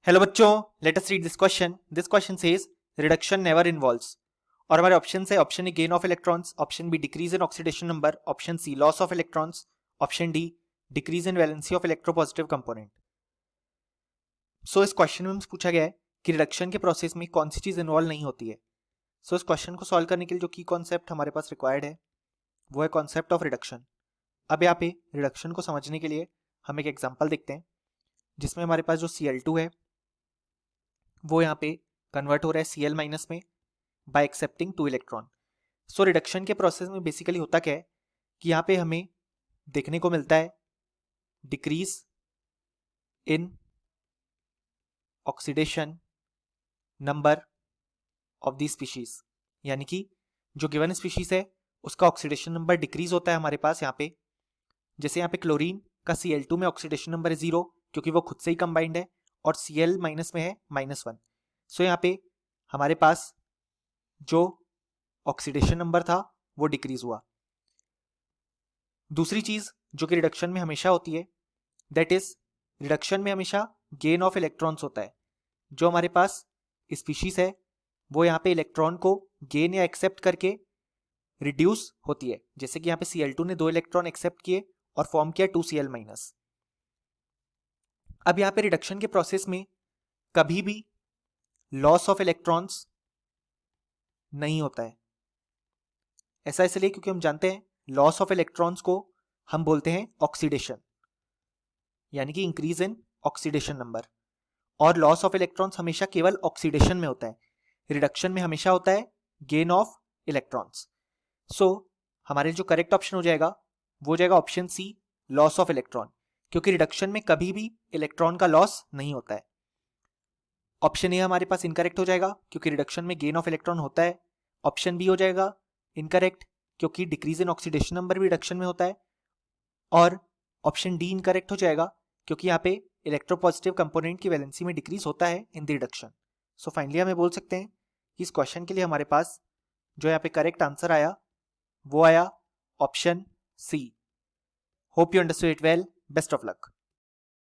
Hello बच्चों, let us read this question. This question says reduction never involves. और हमारे option है option A gain of electrons, option B decrease in oxidation number, option C loss of electrons, option D decrease in valency of electropositive component. So इस question में पूछा गया है कि reduction के प्रोसेस में कौन सी चीज इन्वॉल्व नहीं होती है. सो इस क्वेश्चन को सॉल्व करने के लिए जो की कॉन्सेप्ट हमारे पास रिक्वायर्ड है वो है कॉन्सेप्ट ऑफ रिडक्शन. अब यहाँ पे रिडक्शन को समझने के लिए हम एक एग्जाम्पल देखते हैं जिसमें हमारे पास जो Cl2 है वो यहाँ पे कन्वर्ट हो रहा है Cl माइनस में bye accepting 2 electron. So reduction के प्रोसेस में बेसिकली होता क्या है कि यहाँ पे हमें देखने को मिलता है decrease in oxidation number of the species, यानी कि जो गिवन स्पीशीज है उसका ऑक्सीडेशन नंबर डिक्रीज होता है हमारे पास यहाँ पे. जैसे यहाँ पे क्लोरीन का Cl2 में ऑक्सीडेशन नंबर है 0 क्योंकि वो खुद से ही कंबाइंड है और Cl माइनस में है -1. सो यहाँ पे हमारे पास जो ऑक्सीडेशन नंबर था वो डिक्रीज हुआ. दूसरी चीज जो कि रिडक्शन में हमेशा होती है दैट इज रिडक्शन में हमेशा गेन ऑफ इलेक्ट्रॉन्स होता है. जो हमारे पास स्पीशीज है वो यहाँ पे इलेक्ट्रॉन को गेन या एक्सेप्ट करके रिड्यूस होती है. जैसे कि यहाँ पे Cl2 ने 2 इलेक्ट्रॉन एक्सेप्ट किए और फॉर्म किया 2Cl माइनस. अब यहाँ पे रिडक्शन के प्रोसेस में कभी भी लॉस ऑफ इलेक्ट्रॉन्स नहीं होता है. ऐसा इसलिए क्योंकि हम जानते हैं लॉस ऑफ इलेक्ट्रॉन्स को हम बोलते हैं ऑक्सीडेशन, यानी कि इंक्रीज इन ऑक्सीडेशन नंबर. और लॉस ऑफ इलेक्ट्रॉन्स हमेशा केवल ऑक्सीडेशन में होता है, रिडक्शन में हमेशा होता है गेन ऑफ इलेक्ट्रॉन्स. सो हमारे जो करेक्ट ऑप्शन हो जाएगा वो जाएगा option C loss of electron, क्योंकि रिडक्शन में कभी भी इलेक्ट्रॉन का लॉस नहीं होता है. ऑप्शन ए हमारे पास इनकरेक्ट हो जाएगा क्योंकि रिडक्शन में गेन ऑफ इलेक्ट्रॉन होता है. ऑप्शन बी हो जाएगा इनकरेक्ट क्योंकि डिक्रीज इन ऑक्सीडेशन नंबर भी रिडक्शन में होता है. और ऑप्शन डी इनकरेक्ट हो जाएगा क्योंकि यहाँ पे इलेक्ट्रोपॉजिटिव कंपोनेंट की वैलेंसी में डिक्रीज होता है in the reduction. So finally हमें बोल सकते हैं कि इस क्वेश्चन के लिए हमारे पास जो यहाँ पे करेक्ट आंसर आया वो आया option C. Hope you understood it well. Best of luck.